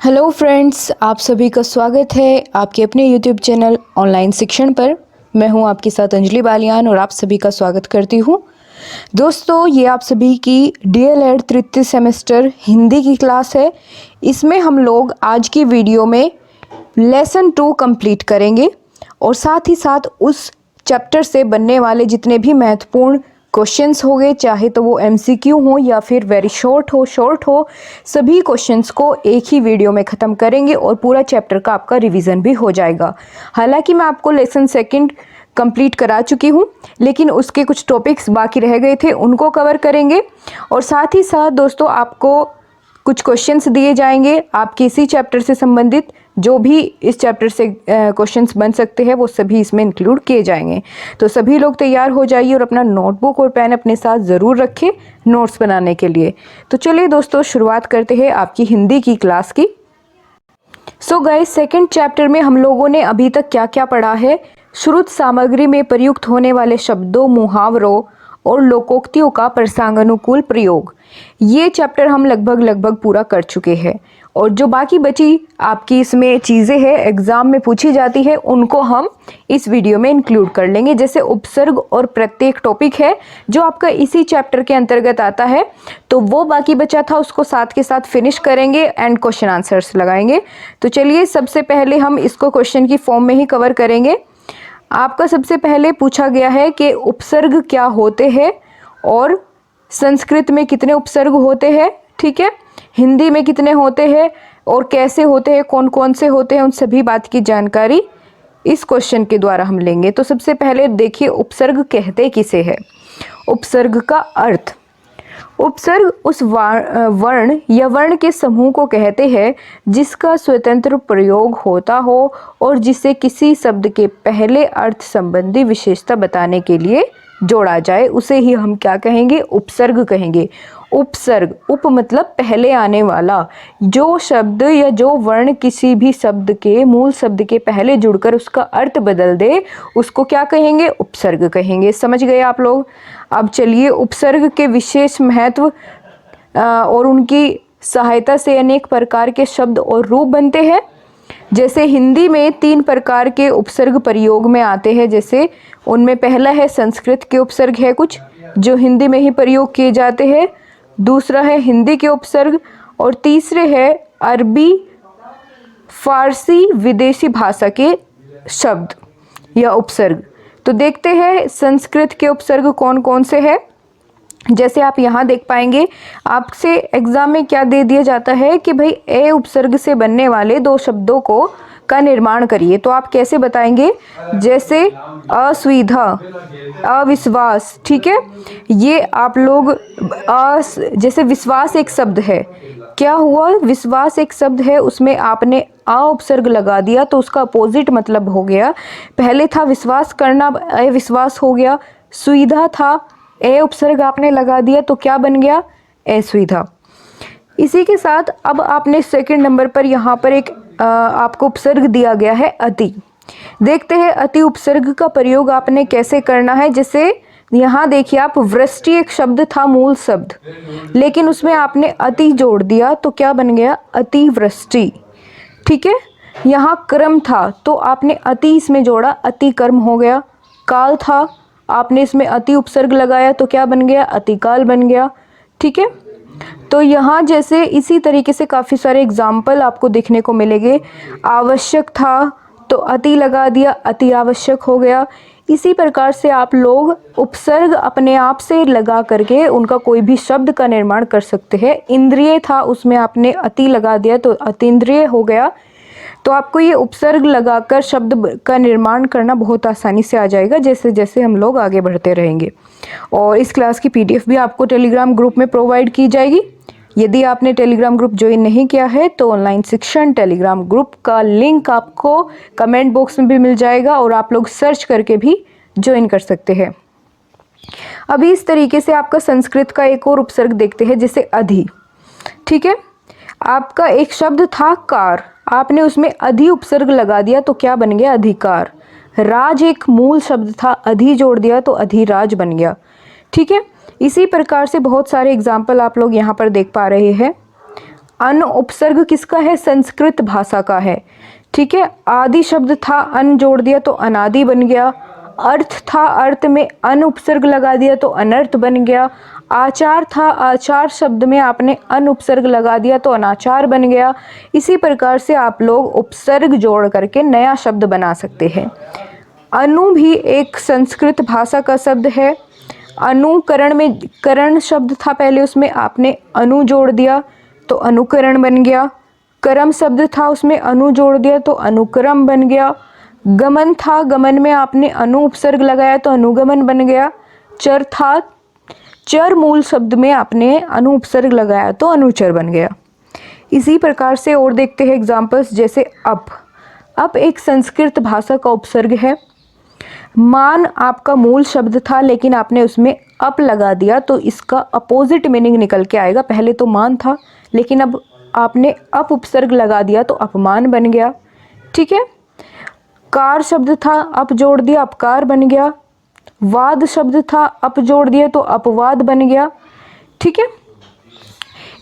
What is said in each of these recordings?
Hello friends, आप सभी का स्वागत है आपके अपने यूट्यूब चैनल ऑनलाइन शिक्षण पर। मैं हूं आपके साथ अंजलि बालियान और आप सभी का स्वागत करती हूं। दोस्तों, ये आप सभी की डीएलएड तृतीय सेमेस्टर हिंदी की क्लास है। इसमें हम लोग आज की वीडियो में लेसन 2 कंप्लीट करेंगे और साथ ही साथ उस चैप्टर से बनने वाले जितने भी महत्वपूर्ण क्वेश्चंस हो गए, चाहे तो वो एमसीक्यू हो या फिर वेरी शॉर्ट हो, सभी क्वेश्चंस को एक ही वीडियो में ख़त्म करेंगे और पूरा चैप्टर का आपका रिवीजन भी हो जाएगा। हालांकि मैं आपको लेसन सेकंड कंप्लीट करा चुकी हूँ, लेकिन उसके कुछ टॉपिक्स बाकी रह गए थे, उनको कवर करेंगे। और साथ ही साथ दोस्तों, आपको कुछ क्वेश्चंस दिए जाएंगे आपके इसी चैप्टर से संबंधित। जो भी इस चैप्टर से क्वेश्चंस बन सकते हैं वो सभी इसमें इंक्लूड किए जाएंगे। तो सभी लोग तैयार हो जाइए और अपना नोटबुक और पेन अपने साथ ज़रूर रखें नोट्स बनाने के लिए। तो चलिए दोस्तों, शुरुआत करते हैं आपकी हिंदी की क्लास की। सो गाइस, सेकंड चैप्टर में हम लोगों ने अभी तक क्या क्या पढ़ा है। श्रुत सामग्री में प्रयुक्त होने वाले शब्दों, मुहावरों और लोकोक्तियों का प्रसंगानुकूल प्रयोग, ये चैप्टर हम लगभग पूरा कर चुके हैं। और जो बाकी बची आपकी इसमें चीज़ें हैं एग्ज़ाम में पूछी जाती है, उनको हम इस वीडियो में इंक्लूड कर लेंगे। जैसे उपसर्ग और प्रत्येक टॉपिक है जो आपका इसी चैप्टर के अंतर्गत आता है, तो वो बाकी बचा था, उसको साथ के साथ फिनिश करेंगे एंड क्वेश्चन आंसर्स लगाएंगे। तो चलिए, सबसे पहले हम इसको क्वेश्चन की फॉर्म में ही कवर करेंगे। आपका सबसे पहले पूछा गया है कि उपसर्ग क्या होते हैं और संस्कृत में कितने उपसर्ग होते हैं, ठीक है, हिंदी में कितने होते हैं और कैसे होते हैं, कौन कौन से होते हैं, उन सभी बात की जानकारी इस क्वेश्चन के द्वारा हम लेंगे। तो सबसे पहले देखिए, उपसर्ग कहते किसे है। उपसर्ग का अर्थ, उपसर्ग उस वर्ण या वर्ण के समूह को कहते हैं जिसका स्वतंत्र प्रयोग होता हो और जिसे किसी शब्द के पहले अर्थ संबंधी विशेषता बताने के लिए जोड़ा जाए, उसे ही हम क्या कहेंगे, उपसर्ग कहेंगे। उपसर्ग, उप मतलब पहले आने वाला, जो शब्द या जो वर्ण किसी भी शब्द के मूल शब्द के पहले जुड़कर उसका अर्थ बदल दे, उसको क्या कहेंगे, उपसर्ग कहेंगे। समझ गए आप लोग। अब चलिए, उपसर्ग के विशेष महत्व और उनकी सहायता से अनेक प्रकार के शब्द और रूप बनते हैं। जैसे हिंदी में 3 प्रकार के उपसर्ग प्रयोग में आते हैं। जैसे उनमें पहला है संस्कृत के उपसर्ग है कुछ जो हिंदी में ही प्रयोग किए जाते हैं, दूसरा है हिंदी के उपसर्ग और तीसरे है अरबी, फारसी, विदेशी भाषा के शब्द या उपसर्ग। तो देखते हैं संस्कृत के उपसर्ग कौन कौन से हैं। जैसे आप यहाँ देख पाएंगे, आपसे एग्जाम में क्या दे दिया जाता है कि भाई ए उपसर्ग से बनने वाले 2 शब्दों को का निर्माण करिए। तो आप कैसे बताएंगे, जैसे असुविधा, अविश्वास, ठीक है, ये आप लोग जैसे विश्वास एक शब्द है, क्या हुआ, विश्वास एक शब्द है, उसमें आपने अ उपसर्ग लगा दिया तो उसका अपोजिट मतलब हो गया। पहले था विश्वास करना, अविश्वास हो गया। सुविधा था, ए उपसर्ग आपने लगा दिया तो क्या बन गया, असुविधा। इसी के साथ अब आपने सेकंड नंबर पर यहाँ पर एक आपको उपसर्ग दिया गया है अति। देखते हैं अति उपसर्ग का प्रयोग आपने कैसे करना है। जैसे यहाँ देखिए आप, वृष्टि एक शब्द था मूल शब्द, लेकिन उसमें आपने अति जोड़ दिया तो क्या बन गया, अतिवृष्टि, ठीक है। यहाँ कर्म था तो आपने अति इसमें जोड़ा, अति कर्म हो गया। काल था, आपने इसमें अति उपसर्ग लगाया तो क्या बन गया, अतिकाल बन गया, ठीक है। तो यहाँ जैसे इसी तरीके से काफ़ी सारे एग्जाम्पल आपको देखने को मिलेंगे। आवश्यक था तो अति लगा दिया, अति आवश्यक हो गया। इसी प्रकार से आप लोग उपसर्ग अपने आप से लगा करके उनका कोई भी शब्द का निर्माण कर सकते हैं। इंद्रिय था, उसमें आपने अति लगा दिया तो अतीन्द्रिय हो गया। तो आपको ये उपसर्ग लगाकर शब्द का निर्माण करना बहुत आसानी से आ जाएगा जैसे जैसे हम लोग आगे बढ़ते रहेंगे। और इस क्लास की पीडीएफ भी आपको टेलीग्राम ग्रुप में प्रोवाइड की जाएगी। यदि आपने टेलीग्राम ग्रुप ज्वाइन नहीं किया है तो ऑनलाइन शिक्षण टेलीग्राम ग्रुप का लिंक आपको कमेंट बॉक्स में भी मिल जाएगा और आप लोग सर्च करके भी ज्वाइन कर सकते हैं। अभी इस तरीके से आपका संस्कृत का एक और उपसर्ग देखते हैं, जैसे अधि, ठीक है। आपका एक शब्द था कार, आपने उसमें अधि उपसर्ग लगा दिया तो क्या बन गया, अधिकार। राज एक मूल शब्द था, अधि जोड़ दिया तो अधिराज बन गया, ठीक है। इसी प्रकार से बहुत सारे एग्जाम्पल आप लोग यहाँ पर देख पा रहे हैं। अन उपसर्ग किसका है? संस्कृत भाषा का है। ठीक है, आदि शब्द था, अन जोड़ दिया तो अनादि बन गया। अर्थ था, अर्थ में अन उपसर्ग लगा दिया तो अनर्थ बन गया। आचार था, आचार शब्द में आपने अन उपसर्ग लगा दिया तो अनाचार बन गया। इसी प्रकार से आप लोग उपसर्ग जोड़ करके नया शब्द बना सकते हैं। अनु भी एक संस्कृत भाषा का शब्द है। अनुकरण में करण शब्द था पहले, उसमें आपने अनु जोड़ दिया तो अनुकरण बन गया। करम शब्द था, उसमें अनु जोड़ दिया तो अनुक्रम बन गया। गमन था, गमन में आपने अनु उपसर्ग लगाया तो अनुगमन बन गया। चर था, चर मूल शब्द में आपने अनु उपसर्ग लगाया तो अनुचर बन गया। इसी प्रकार से और देखते हैं एग्जाम्पल्स, जैसे अप एक संस्कृत भाषा का उपसर्ग है। मान आपका मूल शब्द था लेकिन आपने उसमें अप लगा दिया तो इसका अपोजिट मीनिंग निकल के आएगा। पहले तो मान था लेकिन अब आपने अप उपसर्ग लगा दिया तो अपमान बन गया। ठीक है, कार शब्द था, अप जोड़ दिया अपकार बन गया। वाद शब्द था, अप जोड़ दिया तो अपवाद बन गया। ठीक है,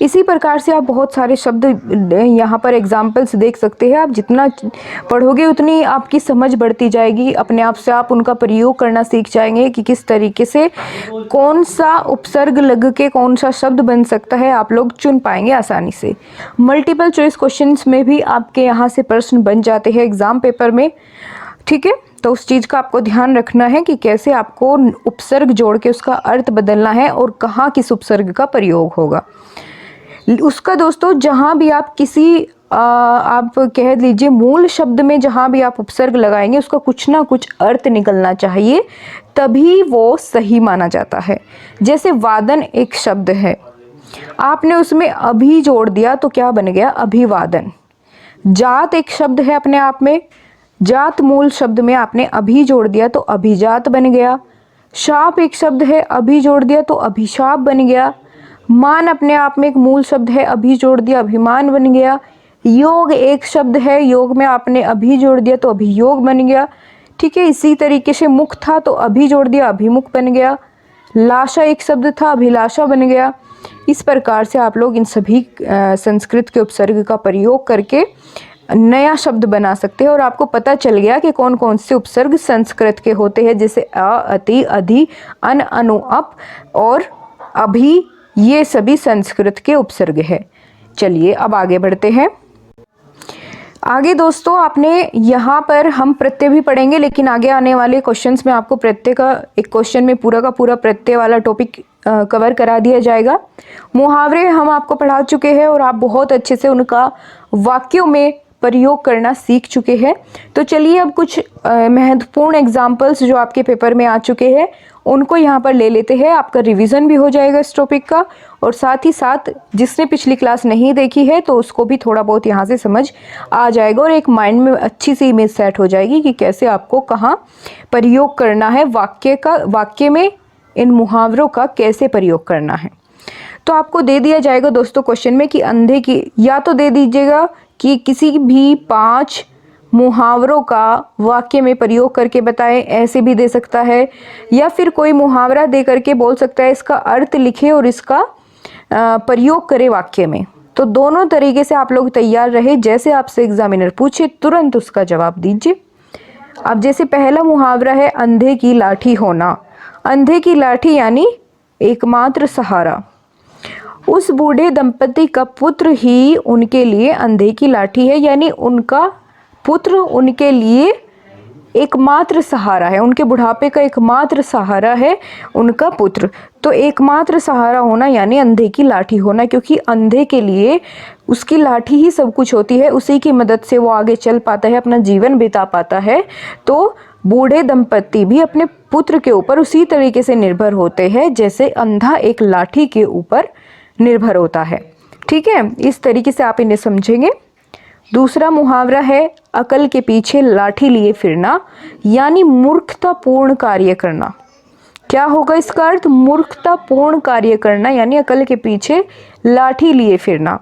इसी प्रकार से आप बहुत सारे शब्द यहाँ पर एग्जाम्पल्स देख सकते हैं। आप जितना पढ़ोगे उतनी आपकी समझ बढ़ती जाएगी, अपने आप से आप उनका प्रयोग करना सीख जाएंगे कि किस तरीके से कौन सा उपसर्ग लग के कौन सा शब्द बन सकता है, आप लोग चुन पाएंगे आसानी से। मल्टीपल चॉइस क्वेश्चंस में भी आपके यहाँ से प्रश्न बन जाते हैं एग्जाम पेपर में। ठीक है, तो उस चीज़ का आपको ध्यान रखना है कि कैसे आपको उपसर्ग जोड़ के उसका अर्थ बदलना है और कहाँ किस उपसर्ग का प्रयोग होगा उसका। दोस्तों, जहाँ भी आप किसी आप कह लीजिए मूल शब्द में जहाँ भी आप उपसर्ग लगाएंगे उसका कुछ ना कुछ अर्थ निकलना चाहिए, तभी वो सही माना जाता है। जैसे वादन एक शब्द है, आपने उसमें अभी जोड़ दिया तो क्या बन गया? अभिवादन। जात एक शब्द है अपने आप में, जात मूल शब्द में आपने अभी जोड़ दिया तो अभिजात बन गया। शाप एक शब्द है, अभी जोड़ दिया तो अभिशाप बन गया। मान अपने आप में एक मूल शब्द है, अभी जोड़ दिया अभिमान बन गया। योग एक शब्द है, योग में आपने अभी जोड़ दिया तो अभियोग बन गया। ठीक है, इसी तरीके से मुख था तो अभी जोड़ दिया अभिमुख बन गया। लाशा एक शब्द था, अभिलाषा बन गया। इस प्रकार से आप लोग इन सभी संस्कृत के उपसर्ग का प्रयोग करके नया शब्द बना सकते हैं और आपको पता चल गया कि कौन कौन से उपसर्ग संस्कृत के होते हैं, जैसे अ, अति, अधि, अन, अनु, अप और अभी, ये सभी संस्कृत के उपसर्ग है। चलिए अब आगे बढ़ते हैं। आगे दोस्तों, आपने यहाँ पर हम प्रत्यय भी पढ़ेंगे, लेकिन आगे आने वाले क्वेश्चंस में आपको प्रत्यय का एक क्वेश्चन में पूरा का पूरा प्रत्यय वाला टॉपिक कवर करा दिया जाएगा। मुहावरे हम आपको पढ़ा चुके हैं और आप बहुत अच्छे से उनका वाक्यों में प्रयोग करना सीख चुके हैं। तो चलिए अब कुछ महत्वपूर्ण एग्जाम्पल्स जो आपके पेपर में आ चुके हैं उनको यहाँ पर ले लेते हैं। आपका रिवीजन भी हो जाएगा इस टॉपिक का, और साथ ही साथ जिसने पिछली क्लास नहीं देखी है तो उसको भी थोड़ा बहुत यहाँ से समझ आ जाएगा और एक माइंड में अच्छी सी इमेज सेट हो जाएगी कि कैसे आपको कहाँ प्रयोग करना है, वाक्य में इन मुहावरों का कैसे प्रयोग करना है। तो आपको दे दिया जाएगा दोस्तों क्वेश्चन में कि अंधे की, या तो दे दीजिएगा कि किसी भी 5 मुहावरों का वाक्य में प्रयोग करके बताएं, ऐसे भी दे सकता है, या फिर कोई मुहावरा दे करके बोल सकता है इसका अर्थ लिखे और इसका प्रयोग करे वाक्य में। तो दोनों तरीके से आप लोग तैयार रहे, जैसे आपसे एग्जामिनर पूछे तुरंत उसका जवाब दीजिए। अब जैसे पहला मुहावरा है अंधे की लाठी होना। अंधे की लाठी यानी एकमात्र सहारा। उस बूढ़े दंपति का पुत्र ही उनके लिए अंधे की लाठी है, यानी उनका पुत्र उनके लिए एकमात्र सहारा है, उनके बुढ़ापे का एकमात्र सहारा है उनका पुत्र। तो एकमात्र सहारा होना यानी अंधे की लाठी होना, क्योंकि अंधे के लिए उसकी लाठी ही सब कुछ होती है, उसी की मदद से वो आगे चल पाता है, अपना जीवन बिता पाता है। तो बूढ़े दंपति भी अपने पुत्र के ऊपर उसी तरीके से निर्भर होते हैं जैसे अंधा एक लाठी के ऊपर निर्भर होता है। ठीक है, इस तरीके से आप इन्हें समझेंगे। दूसरा मुहावरा है अकल के पीछे लाठी लिए फिरना, यानी मूर्खतापूर्ण कार्य करना। क्या होगा इसका अर्थ? मूर्खतापूर्ण कार्य करना यानी अकल के पीछे लाठी लिए फिरना।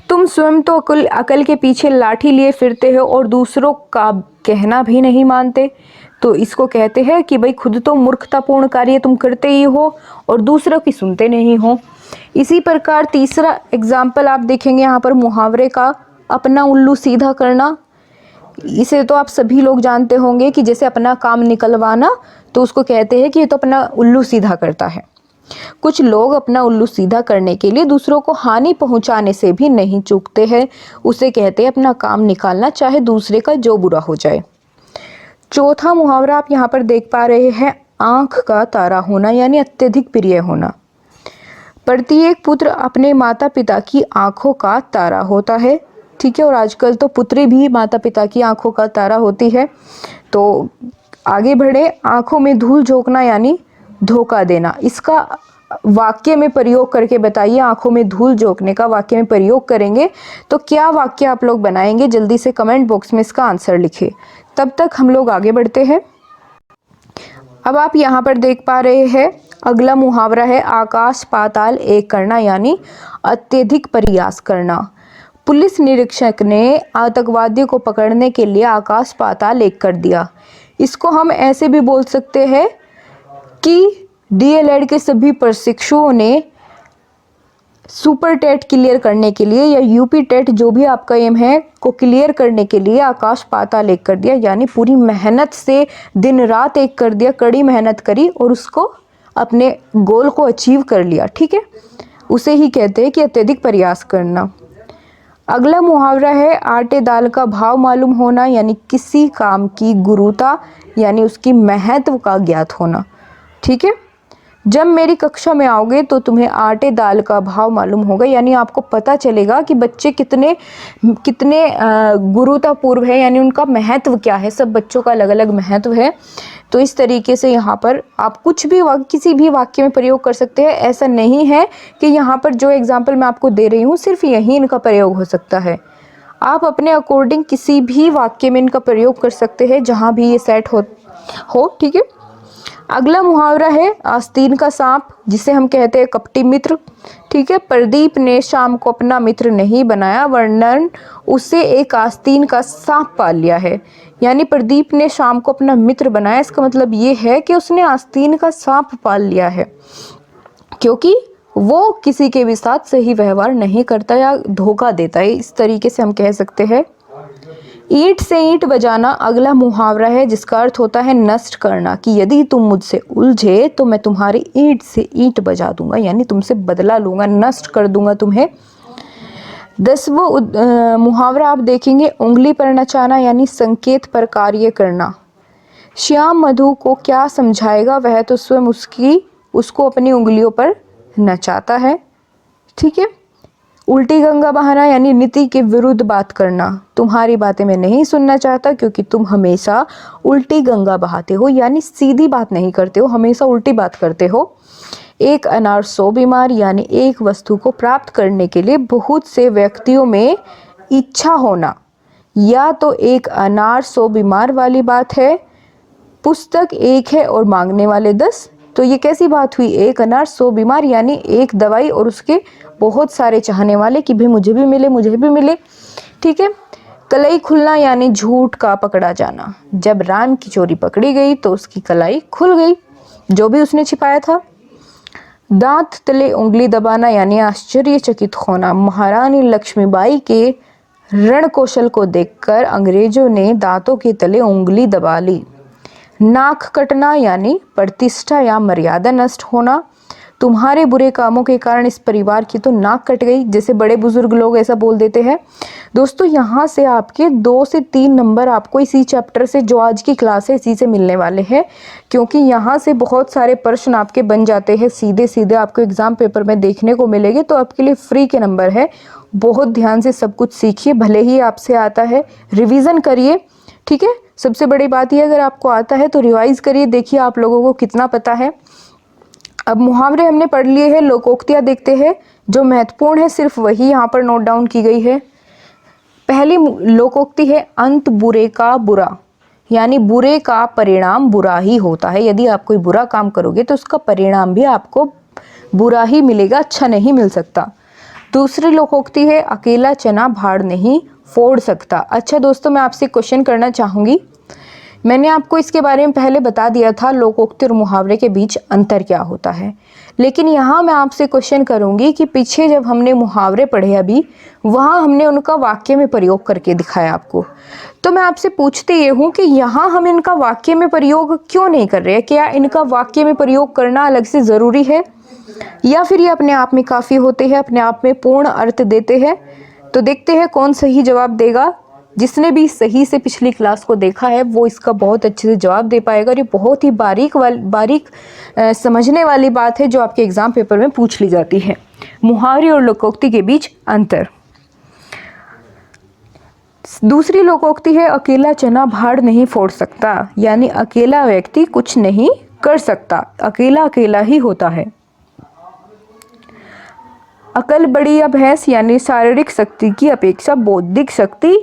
तुम स्वयं तो अकल के पीछे लाठी लिए फिरते हो और दूसरों का कहना भी नहीं मानते, तो इसको कहते हैं कि भाई खुद तो मूर्खतापूर्ण कार्य तुम करते ही हो और दूसरों की सुनते नहीं हो। इसी प्रकार तीसरा एग्जाम्पल आप देखेंगे यहाँ पर मुहावरे का, अपना उल्लू सीधा करना। इसे तो आप सभी लोग जानते होंगे कि जैसे अपना काम निकलवाना, तो उसको कहते हैं कि ये तो अपना उल्लू सीधा करता है। कुछ लोग अपना उल्लू सीधा करने के लिए दूसरों को हानि पहुंचाने से भी नहीं चूकते हैं, उसे कहते हैं अपना काम निकालना, चाहे दूसरे का जो बुरा हो जाए। चौथा मुहावरा आप यहाँ पर देख पा रहे हैं, आंख का तारा होना यानी अत्यधिक प्रिय होना। प्रत्येक पुत्र अपने माता पिता की आंखों का तारा होता है, ठीक है। और आजकल तो पुत्री भी माता पिता की आंखों का तारा होती है। तो आगे बढ़े, आंखों में धूल झोंकना यानी धोखा देना। इसका वाक्य में प्रयोग करके बताइए, आंखों में धूल झोंकने का वाक्य में प्रयोग करेंगे तो क्या वाक्य आप लोग बनाएंगे, जल्दी से कमेंट बॉक्स में इसका आंसर लिखें। तब तक हम लोग आगे बढ़ते हैं। अब आप यहाँ पर देख पा रहे हैं, अगला मुहावरा है आकाश पाताल एक करना यानी अत्यधिक प्रयास करना। पुलिस निरीक्षक ने आतंकवादियों को पकड़ने के लिए आकाश पाताल एक कर दिया। इसको हम ऐसे भी बोल सकते हैं कि डीएलएड के सभी प्रशिक्षुओं ने सुपर टेट क्लियर करने के लिए या यूपी टेट जो भी आपका एम है को क्लियर करने के लिए आकाश पाताल एक कर दिया, यानी पूरी मेहनत से दिन रात एक कर दिया, कड़ी मेहनत करी और उसको अपने गोल को अचीव कर लिया, ठीक है। उसे ही कहते हैं कि अत्यधिक प्रयास करना। अगला मुहावरा है आटे दाल का भाव मालूम होना यानी किसी काम की गुरुता यानी उसकी महत्व का ज्ञात होना, ठीक है। जब मेरी कक्षा में आओगे तो तुम्हें आटे दाल का भाव मालूम होगा, यानी आपको पता चलेगा कि बच्चे कितने गुरुतापूर्व है, यानी उनका महत्व क्या है। सब बच्चों का अलग अलग महत्व है। तो इस तरीके से यहाँ पर आप कुछ भी किसी भी वाक्य में प्रयोग कर सकते हैं। ऐसा नहीं है कि यहाँ पर जो एग्जाम्पल मैं आपको दे रही हूँ सिर्फ यही इनका प्रयोग हो सकता है। आप अपने अकॉर्डिंग किसी भी वाक्य में इनका प्रयोग कर सकते हैं जहाँ भी ये सेट हो, ठीक है। अगला मुहावरा है आस्तीन का सांप, जिसे हम कहते हैं कपटी मित्र, ठीक है। प्रदीप ने शाम को अपना मित्र नहीं बनाया वरन उसे एक आस्तीन का सांप पाल लिया है, यानी प्रदीप ने शाम को अपना मित्र बनाया। इसका मतलब ये है कि उसने आस्तीन का सांप पाल लिया है, क्योंकि वो किसी के भी साथ सही व्यवहार नहीं करता या धोखा देता है। इस तरीके से हम कह सकते हैं। ईंट से ईंट बजाना अगला मुहावरा है, जिसका अर्थ होता है नष्ट करना, कि यदि तुम मुझसे उलझे तो मैं तुम्हारी ईंट से ईंट बजा दूंगा, यानी तुमसे बदला लूंगा, नष्ट कर दूंगा तुम्हें। 10वां मुहावरा आप देखेंगे उंगली पर नचाना यानी संकेत पर कार्य करना। श्याम मधु को क्या समझाएगा, वह तो स्वयं उसको अपनी उंगलियों पर नचाता है, ठीक है। उल्टी गंगा बहाना यानी नीति के विरुद्ध बात करना। तुम्हारी बातें मैं नहीं सुनना चाहता क्योंकि तुम हमेशा उल्टी गंगा बहाते हो, यानी सीधी बात नहीं करते हो, हमेशा उल्टी बात करते हो। एक अनार 100 बीमार यानी एक वस्तु को प्राप्त करने के लिए बहुत से व्यक्तियों में इच्छा होना। या तो एक अनार 100 बीमार वाली बात है, पुस्तक एक है और मांगने वाले 10। तो ये कैसी बात हुई, एक अनार 100 बीमार यानी एक दवाई और उसके बहुत सारे चाहने वाले कि भाई मुझे भी मिले, मुझे भी मिले, ठीक है। कलाई खुलना यानी झूठ का पकड़ा जाना। जब राम की चोरी पकड़ी गई तो उसकी कलाई खुल गई, जो भी उसने छिपाया था। दांत तले उंगली दबाना यानी आश्चर्यचकित होना। महारानी लक्ष्मीबाई के रण कौशल को देखकर अंग्रेजों ने दांतों के तले उंगली दबा ली। नाक कटना यानी प्रतिष्ठा या मर्यादा नष्ट होना। तुम्हारे बुरे कामों के कारण इस परिवार की तो नाक कट गई, जैसे बड़े बुजुर्ग लोग ऐसा बोल देते हैं। दोस्तों यहाँ से आपके 2 से 3 नंबर आपको इसी चैप्टर से, जो आज की क्लास है, इसी से मिलने वाले हैं, क्योंकि यहाँ से बहुत सारे प्रश्न आपके बन जाते हैं, सीधे सीधे आपको एग्जाम पेपर में देखने को मिलेंगे। तो आपके लिए फ्री के नंबर है, बहुत ध्यान से सब कुछ सीखिए, भले ही आपसे आता है रिविज़न करिए, ठीक है। सबसे बड़ी बात यह, अगर आपको आता है तो रिवाइज करिए, देखिए आप लोगों को कितना पता है। अब मुहावरे हमने पढ़ लिए हैं, लोकोक्तियाँ देखते हैं, जो महत्वपूर्ण है सिर्फ वही यहाँ पर नोट डाउन की गई है। पहली लोकोक्ति है अंत बुरे का बुरा, यानी बुरे का परिणाम बुरा ही होता है। यदि आप कोई बुरा काम करोगे तो उसका परिणाम भी आपको बुरा ही मिलेगा, अच्छा नहीं मिल सकता। दूसरी लोकोक्ति है अकेला चना भाड़ नहीं फोड़ सकता। अच्छा दोस्तों, मैं आपसे क्वेश्चन करना चाहूँगी मैंने आपको इसके बारे में पहले बता दिया था लोकोक्ति और मुहावरे के बीच अंतर क्या होता है। लेकिन यहाँ मैं आपसे क्वेश्चन करूँगी कि पीछे जब हमने मुहावरे पढ़े अभी, वहाँ हमने उनका वाक्य में प्रयोग करके दिखाया आपको। तो मैं आपसे पूछती ये हूँ कि यहाँ हम इनका वाक्य में प्रयोग क्यों नहीं कर रहे हैं? क्या इनका वाक्य में प्रयोग करना अलग से ज़रूरी है, या फिर ये अपने आप में काफ़ी होते हैं, अपने आप में पूर्ण अर्थ देते हैं? तो देखते हैं कौन सही जवाब देगा। जिसने भी सही से पिछली क्लास को देखा है वो इसका बहुत अच्छे से जवाब दे पाएगा। और ये बहुत ही बारीक समझने वाली बात है जो आपके एग्जाम पेपर में पूछ ली जाती है। मुहावरे और लोकोक्ति के बीच अंतर। दूसरी लोकोक्ति है अकेला चना भाड़ नहीं फोड़ सकता, यानी अकेला व्यक्ति कुछ नहीं कर सकता, अकेला अकेला ही होता है। अकल बड़ी या भैंस, यानी शारीरिक शक्ति की अपेक्षा बौद्धिक शक्ति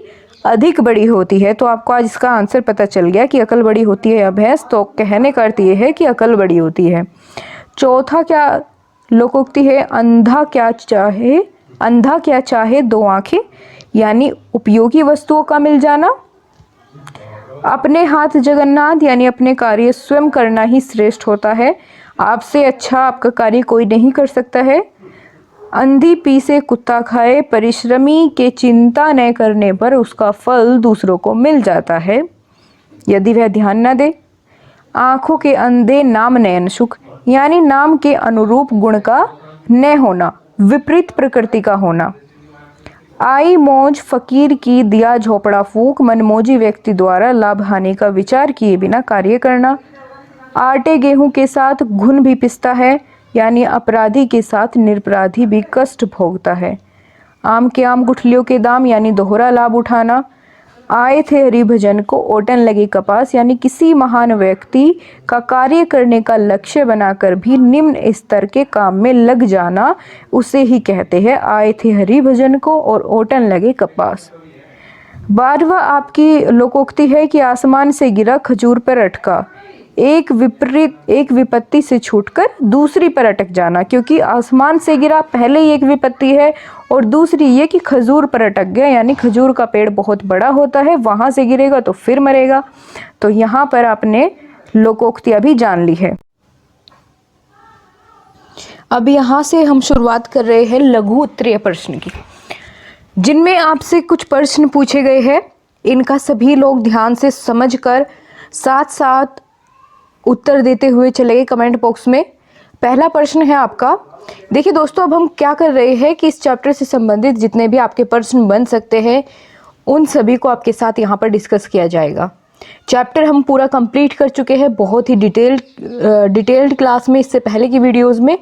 अधिक बड़ी होती है। तो आपको आज इसका आंसर पता चल गया कि अकल बड़ी होती है या भैंस। तो कहने का अर्थ ये है कि अकल बड़ी होती है। चौथा क्या लोकोक्ति है? अंधा क्या चाहे दो आंखें, यानी उपयोगी वस्तुओं का मिल जाना। अपने हाथ जगन्नाथ, यानी अपने कार्य स्वयं करना ही श्रेष्ठ होता है, आपसे अच्छा आपका कार्य कोई नहीं कर सकता है। अंधी पी से कुत्ता खाए, परिश्रमी के चिंता न करने पर उसका फल दूसरों को मिल जाता है यदि वह ध्यान न दे। आँखों के अंधे नाम नयन सुख, यानी नाम के अनुरूप गुण का न होना, विपरीत प्रकृति का होना। आई मौज फकीर की दिया झोपड़ा फूक, मनमोजी व्यक्ति द्वारा लाभ हानि का विचार किए बिना कार्य करना। आटे गेहूं के साथ घुन भी पिसता है, यानी अपराधी के साथ निरपराधी भी कष्ट भोगता है। आम के आम गुठलियों के दाम, यानी दोहरा लाभ उठाना। आए थे हरिभजन को ओटन लगे कपास, यानी किसी महान व्यक्ति का कार्य करने का लक्ष्य बनाकर भी निम्न स्तर के काम में लग जाना, उसे ही कहते हैं आए थे हरिभजन को और ओटन लगे कपास। 12वां आपकी लोकोक्ति है कि आसमान से गिरा खजूर पर अटका, एक विपत्ति से छूटकर दूसरी पर अटक जाना। क्योंकि आसमान से गिरा पहले ही एक विपत्ति है, और दूसरी ये कि खजूर पर अटक गया, यानी खजूर का पेड़ बहुत बड़ा होता है, वहां से गिरेगा तो फिर मरेगा। तो यहाँ पर आपने लोकोक्ति अभी जान ली है। अब यहाँ से हम शुरुआत कर रहे हैं लघु उत्तरीय प्रश्न की, जिनमें आपसे कुछ प्रश्न पूछे गए हैं। इनका सभी लोग ध्यान से समझकर साथ साथ उत्तर देते हुए चले गए कमेंट बॉक्स में। पहला प्रश्न है आपका। देखिए दोस्तों, अब हम क्या कर रहे हैं कि इस चैप्टर से संबंधित जितने भी आपके प्रश्न बन सकते हैं उन सभी को आपके साथ यहाँ पर डिस्कस किया जाएगा। चैप्टर हम पूरा कंप्लीट कर चुके हैं बहुत ही डिटेल्ड क्लास में, इससे पहले की वीडियोस में।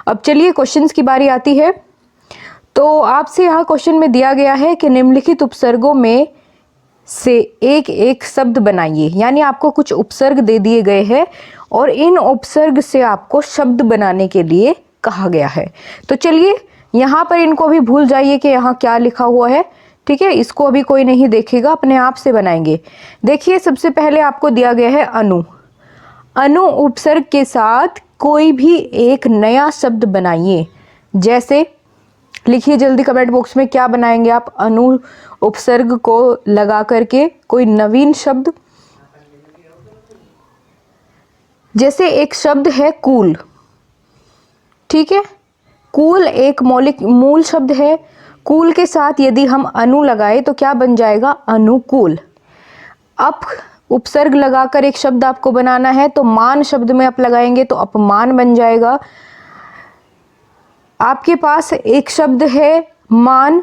अब चलिए क्वेश्चंस की बारी आती है। तो आपसे यहाँ क्वेश्चन में दिया गया है कि निम्नलिखित उपसर्गों में से एक एक शब्द बनाइए, यानी आपको कुछ उपसर्ग दे दिए गए हैं और इन उपसर्ग से आपको शब्द बनाने के लिए कहा गया है। तो चलिए यहाँ पर इनको भी भूल जाइए कि यहाँ क्या लिखा हुआ है, ठीक है, इसको अभी कोई नहीं देखेगा, अपने आप से बनाएंगे। देखिए सबसे पहले आपको दिया गया है अनु। अनु उपसर्ग के साथ कोई भी एक नया शब्द बनाइए। जैसे लिखिए जल्दी कमेंट बॉक्स में, क्या बनाएंगे आप अनु उपसर्ग को लगा करके कोई नवीन शब्द। जैसे एक शब्द है कूल, ठीक है, कूल एक मूल शब्द है। कूल के साथ यदि हम अनु लगाए तो क्या बन जाएगा? अनुकूल। अप उपसर्ग लगाकर एक शब्द आपको बनाना है, तो मान शब्द में आप लगाएंगे तो अपमान बन जाएगा। आपके पास एक शब्द है मान,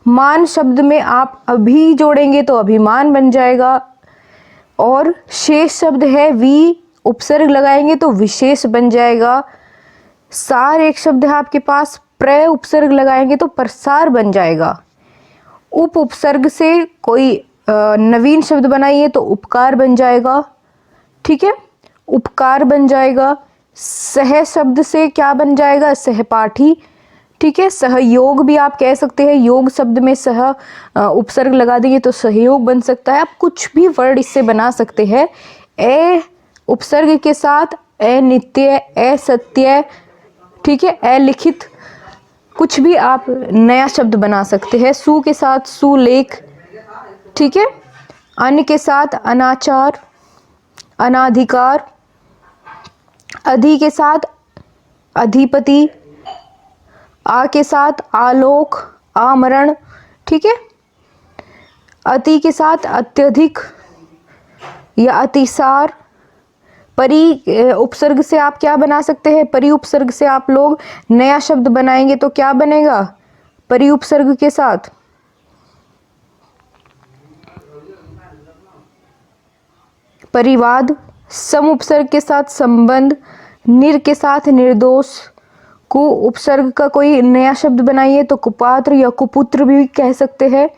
मान शब्द में आप अभी जोड़ेंगे तो अभिमान बन जाएगा। और शेष शब्द है वी, उपसर्ग लगाएंगे तो विशेष बन जाएगा। सार एक शब्द है आपके पास, प्र उपसर्ग लगाएंगे तो प्रसार बन जाएगा। उप उपसर्ग से कोई नवीन शब्द बनाइए तो उपकार बन जाएगा, ठीक है, उपकार बन जाएगा। सह शब्द से क्या बन जाएगा? सहपाठी, ठीक है। सहयोग भी आप कह सकते हैं, योग शब्द में सह उपसर्ग लगा देंगे तो सहयोग बन सकता है। आप कुछ भी वर्ड इससे बना सकते हैं। ए उपसर्ग के साथ अनित्य, असत्य, ठीक है, अलिखित, कुछ भी आप नया शब्द बना सकते हैं। सु के साथ सुलेख, ठीक है, अन के साथ अनाचार, अनाधिकार, अधि के साथ अधिपति, आ के साथ आलोक, आमरण, ठीक है। अति के साथ अत्यधिक या अतिसार। परि उपसर्ग से आप क्या बना सकते हैं, परि उपसर्ग से आप लोग नया शब्द बनाएंगे तो क्या बनेगा, परि उपसर्ग के साथ परिवाद, सम उपसर्ग के साथ संबंध, निर के साथ निर्दोष, कु उपसर्ग का कोई नया शब्द बनाइए तो कुपात्र या कुपुत्र भी कह सकते हैं।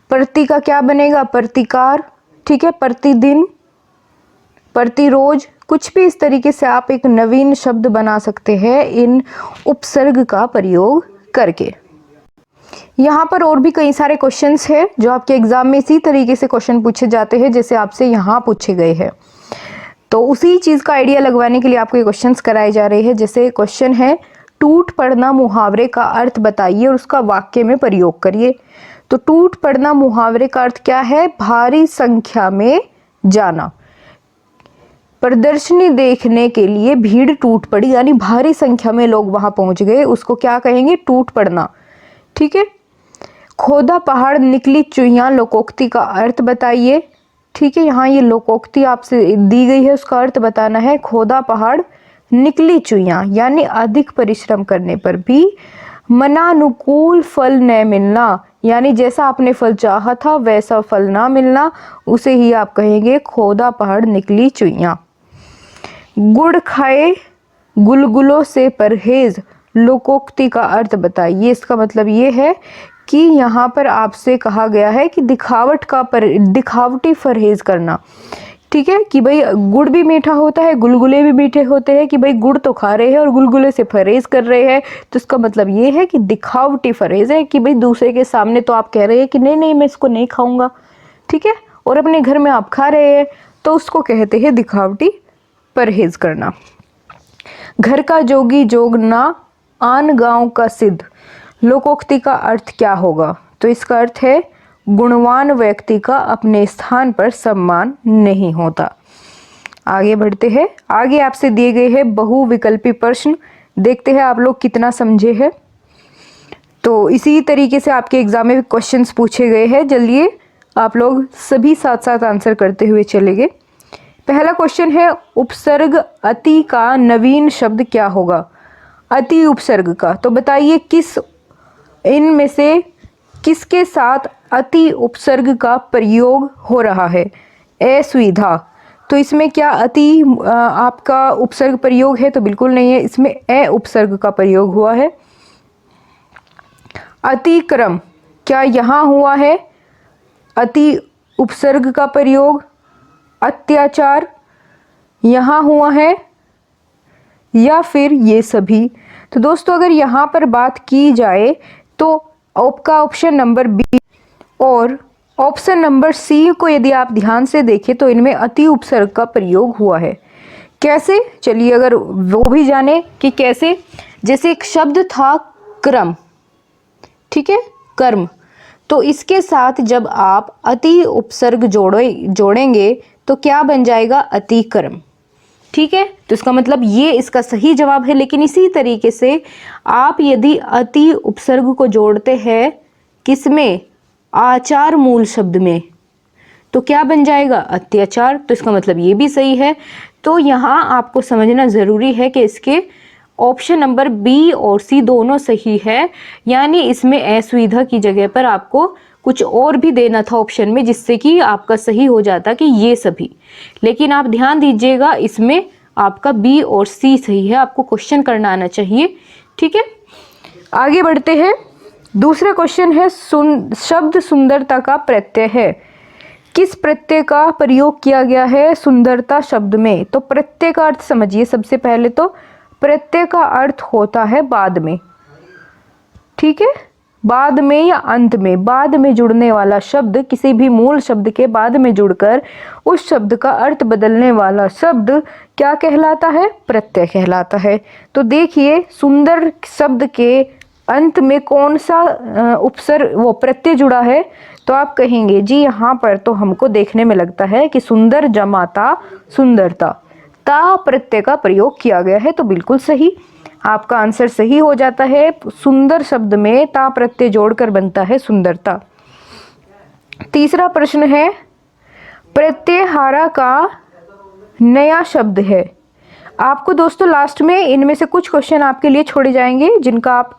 प्रति का क्या बनेगा, प्रतिकार, ठीक है। प्रतिदिन, प्रतिरोज, कुछ भी इस तरीके से आप एक नवीन शब्द बना सकते हैं इन उपसर्ग का प्रयोग करके। यहाँ पर और भी कई सारे क्वेश्चंस हैं जो आपके एग्जाम में इसी तरीके से क्वेश्चन पूछे जाते हैं जैसे आपसे यहाँ पूछे गए हैं। तो उसी चीज़ का आइडिया लगवाने के लिए आपको ये क्वेश्चंस कराए जा रहे हैं। जैसे क्वेश्चन है, टूट पड़ना मुहावरे का अर्थ बताइए और उसका वाक्य में प्रयोग करिए। तो टूट पड़ना मुहावरे का अर्थ क्या है, भारी संख्या में जाना। प्रदर्शनी देखने के लिए भीड़ टूट पड़ी, यानी भारी संख्या में लोग वहां पहुंच गए, उसको क्या कहेंगे, टूट पड़ना, ठीक है। खोदा पहाड़ निकली चुहियां, लोकोक्ति का अर्थ बताइए, ठीक है। यहाँ ये लोकोक्ति आपसे दी गई है, उसका अर्थ बताना है। खोदा पहाड़ निकली चुहियां, यानी अधिक परिश्रम करने पर भी मनानुकूल फल न मिलना, यानी जैसा आपने फल चाहा था वैसा फल ना मिलना, उसे ही आप कहेंगे खोदा पहाड़ निकली चुहियां। गुड़ खाए गुलगुलों से परहेज, लोकोक्ति का अर्थ बताइए। इसका मतलब ये है कि यहाँ पर आपसे कहा गया है कि दिखावटी परहेज करना, ठीक है। कि भाई गुड़ भी मीठा होता है, गुलगुले भी मीठे होते हैं, कि भाई गुड़ तो खा रहे हैं और गुलगुले से परहेज कर रहे हैं, तो इसका मतलब ये है कि दिखावटी परहेज है, कि भाई दूसरे के सामने तो आप कह रहे हैं कि नहीं नहीं मैं इसको नहीं खाऊंगा, ठीक है, और अपने घर में आप खा रहे हैं, तो उसको कहते हैं दिखावटी परहेज करना। घर का जोगी जोग ना, आन गांव का सिद्ध, लोकोक्ति का अर्थ क्या होगा, तो इसका अर्थ है गुणवान व्यक्ति का अपने स्थान पर सम्मान नहीं होता। आगे बढ़ते हैं, आगे आपसे दिए गए हैं बहुविकल्पी प्रश्न, देखते हैं आप लोग कितना समझे हैं। तो इसी तरीके से आपके एग्जाम में क्वेश्चंस पूछे गए हैं, जल्दी आप लोग सभी साथ साथ आंसर करते हुए चलेंगे। पहला क्वेश्चन है, उपसर्ग अति का नवीन शब्द क्या होगा, अति उपसर्ग का, तो बताइए किस इनमें से किसके साथ अति उपसर्ग का प्रयोग हो रहा है। असुविधा, तो इसमें क्या अति आपका उपसर्ग प्रयोग है, तो बिल्कुल नहीं है, इसमें अ उपसर्ग का प्रयोग हुआ है। अतिक्रम, क्या यहाँ हुआ है अति उपसर्ग का प्रयोग। अत्याचार, यहाँ हुआ है, या फिर ये सभी। तो दोस्तों अगर यहाँ पर बात की जाए तो आपका ऑप्शन नंबर बी और ऑप्शन नंबर सी को यदि आप ध्यान से देखें तो इनमें अति उपसर्ग का प्रयोग हुआ है। कैसे, चलिए अगर वो भी जाने कि कैसे। जैसे एक शब्द था क्रम, ठीक है, कर्म, तो इसके साथ जब आप अति उपसर्ग जोड़ेंगे तो क्या बन जाएगा, अतिक्रम, ठीक है। तो इसका मतलब ये इसका सही जवाब है। लेकिन इसी तरीके से आप यदि अति उपसर्ग को जोड़ते हैं किसमें, आचार मूल शब्द में, तो क्या बन जाएगा, अत्याचार, तो इसका मतलब ये भी सही है। तो यहाँ आपको समझना जरूरी है कि इसके ऑप्शन नंबर बी और सी दोनों सही है, यानी इसमें असुविधा की जगह पर आपको कुछ और भी देना था ऑप्शन में, जिससे कि आपका सही हो जाता कि ये सभी। लेकिन आप ध्यान दीजिएगा इसमें आपका बी और सी सही है, आपको क्वेश्चन करना आना चाहिए, ठीक है। आगे बढ़ते हैं, दूसरा क्वेश्चन है, शब्द सुंदरता का प्रत्यय है, किस प्रत्यय का प्रयोग किया गया है सुंदरता शब्द में। तो प्रत्यय का अर्थ समझिए। सबसे पहले तो प्रत्यय का अर्थ होता है बाद में, ठीक है, बाद में या अंत में, बाद में जुड़ने वाला शब्द, किसी भी मूल शब्द के बाद में जुड़कर उस शब्द का अर्थ बदलने वाला शब्द क्या कहलाता है, प्रत्यय कहलाता है। तो देखिए सुंदर शब्द के अंत में कौन सा उपसर्ग वो प्रत्यय जुड़ा है, तो आप कहेंगे जी यहाँ पर तो हमको देखने में लगता है कि सुंदर जमाता सुंदरता, ता प्रत्यय का प्रयोग किया गया है, तो बिल्कुल सही, आपका आंसर सही हो जाता है। सुंदर शब्द में ता प्रत्यय जोड़कर बनता है सुंदरता। तीसरा प्रश्न है, प्रत्ययहारा का नया शब्द है। आपको दोस्तों लास्ट में इनमें से कुछ क्वेश्चन आपके लिए छोड़े जाएंगे जिनका आप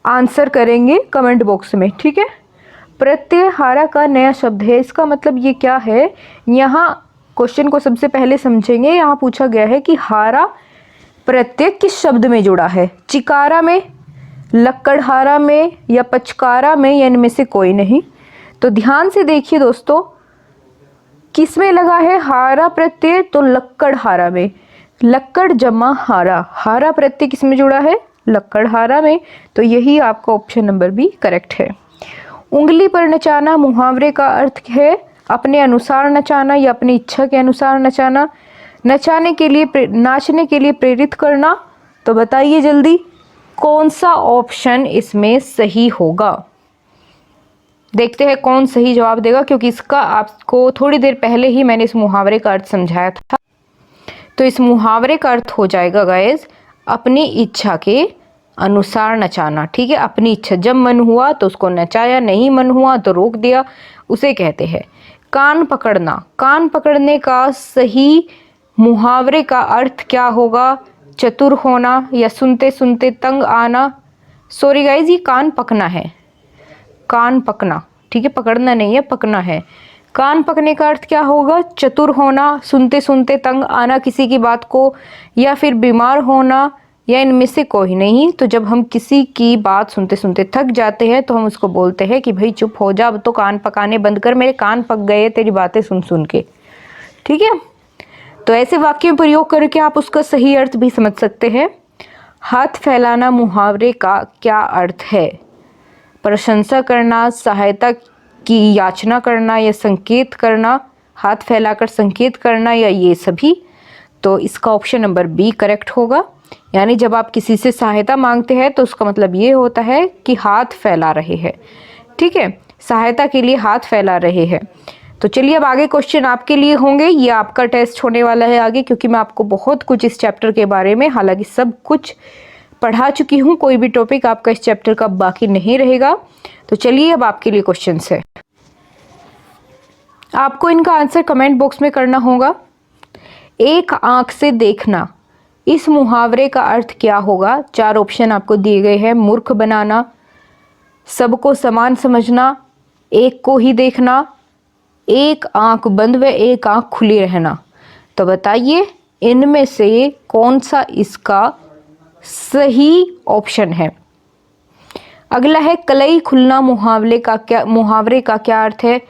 आंसर करेंगे कमेंट बॉक्स में, ठीक है। प्रत्ययहारा का नया शब्द है, इसका मतलब ये क्या है, यहाँ क्वेश्चन को सबसे पहले समझेंगे। यहाँ पूछा गया है कि हारा प्रत्यय किस शब्द में जुड़ा है, चिकारा में, लक्कड़हारा में या पचकारा में, या इनमें से कोई नहीं। तो ध्यान से देखिए दोस्तों, किस में लगा है हारा प्रत्यय, तो लक्कड़हारा में, लक्कड़ जमा हारा, हारा प्रत्यय किस में जुड़ा है, लक्कड़हारा में, तो यही आपका ऑप्शन नंबर बी करेक्ट है। उंगली पर नचाना मुहावरे का अर्थ है अपने अनुसार नचाना या अपनी इच्छा के अनुसार नचाना, नचाने के लिए नाचने के लिए प्रेरित करना। तो बताइए जल्दी कौन सा ऑप्शन इसमें सही होगा। देखते हैं कौन सही जवाब देगा, क्योंकि इसका आपको थोड़ी देर पहले ही मैंने इस मुहावरे का अर्थ समझाया था। तो इस मुहावरे का अर्थ हो जाएगा गाइस अपनी इच्छा के अनुसार नचाना, ठीक है। अपनी इच्छा, जब मन हुआ तो उसको नचाया, नहीं मन हुआ तो रोक दिया, उसे कहते हैं। कान पकड़ना, कान पकड़ने का सही मुहावरे का अर्थ क्या होगा, चतुर होना या सुनते सुनते तंग आना। सॉरी गाइस, ये कान पकना है, कान पकना, ठीक है, पकड़ना नहीं है, पकना है। कान पकने का अर्थ क्या होगा, चतुर होना, सुनते सुनते तंग आना किसी की बात को, या फिर बीमार होना, या इनमें से कोई नहीं। तो जब हम किसी की बात सुनते सुनते थक जाते हैं तो हम उसको बोलते हैं कि भाई चुप हो जा, अब तो कान पकाने बंद कर, मेरे कान पक गए तेरी बातें सुन सुन के, ठीक है। तो ऐसे वाक्य में प्रयोग करके आप उसका सही अर्थ भी समझ सकते हैं। हाथ फैलाना मुहावरे का क्या अर्थ है, प्रशंसा करना, सहायता की याचना करना या संकेत करना, हाथ फैलाकर संकेत करना या ये सभी। तो इसका ऑप्शन नंबर बी करेक्ट होगा। यानी जब आप किसी से सहायता मांगते हैं तो उसका मतलब ये होता है कि हाथ फैला रहे हैं, ठीक है, सहायता के लिए हाथ फैला रहे हैं। तो चलिए अब आगे क्वेश्चन आपके लिए होंगे, ये आपका टेस्ट होने वाला है आगे, क्योंकि मैं आपको बहुत कुछ इस चैप्टर के बारे में, हालांकि सब कुछ पढ़ा चुकी हूँ, कोई भी टॉपिक आपका इस चैप्टर का बाकी नहीं रहेगा। तो चलिए अब आपके लिए क्वेश्चन है, आपको इनका आंसर कमेंट बॉक्स में करना होगा। एक आंख से देखना, इस मुहावरे का अर्थ क्या होगा। 4 ऑप्शन आपको दिए गए हैं। मूर्ख बनाना, सबको समान समझना, एक को ही देखना, एक आंख बंद व एक आंख खुली रहना। तो बताइए इनमें से कौन सा इसका सही ऑप्शन है। अगला है कलई खुलना मुहावरे का क्या अर्थ है,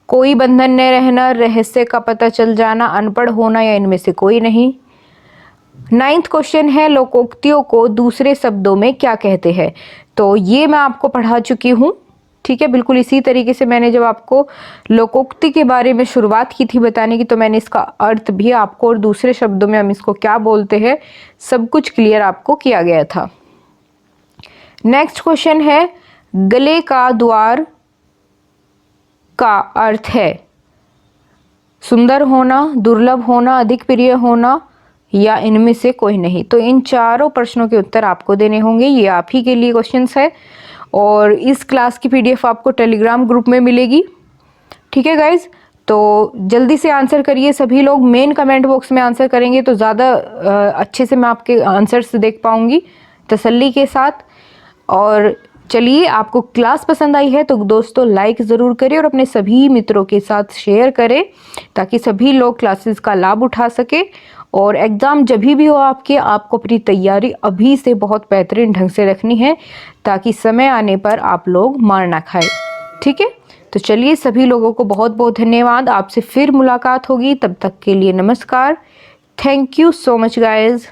कोई बंधन न रहना, रहस्य का पता चल जाना, अनपढ़ होना, या इनमें से कोई नहीं। 9th क्वेश्चन है लोकोक्तियों को दूसरे शब्दों में क्या कहते हैं। तो ये मैं आपको पढ़ा चुकी हूँ, ठीक है, बिल्कुल इसी तरीके से मैंने जब आपको लोकोक्ति के बारे में शुरुआत की थी बताने की, तो मैंने इसका अर्थ भी आपको और दूसरे शब्दों में हम इसको क्या बोलते हैं सब कुछ क्लियर आपको किया गया था। नेक्स्ट क्वेश्चन है गले का द्वार का अर्थ है सुंदर होना, दुर्लभ होना, अधिक प्रिय होना, या इनमें से कोई नहीं। तो इन चारों प्रश्नों के उत्तर आपको देने होंगे, ये आप ही के लिए क्वेश्चंस है। और इस क्लास की पीडीएफ आपको टेलीग्राम ग्रुप में मिलेगी, ठीक है गाइज। तो जल्दी से आंसर करिए, सभी लोग मेन कमेंट बॉक्स में आंसर करेंगे तो ज़्यादा अच्छे से मैं आपके आंसर्स देख पाऊँगी तसल्ली के साथ। और चलिए, आपको क्लास पसंद आई है तो दोस्तों लाइक ज़रूर करें और अपने सभी मित्रों के साथ शेयर करें ताकि सभी लोग क्लासेस का लाभ उठा सके। और एग्ज़ाम जब भी हो आपको अपनी तैयारी अभी से बहुत बेहतरीन ढंग से रखनी है ताकि समय आने पर आप लोग मार ना खाए, ठीक है। तो चलिए, सभी लोगों को बहुत बहुत धन्यवाद। आपसे फिर मुलाकात होगी, तब तक के लिए नमस्कार। Thank you so much guys.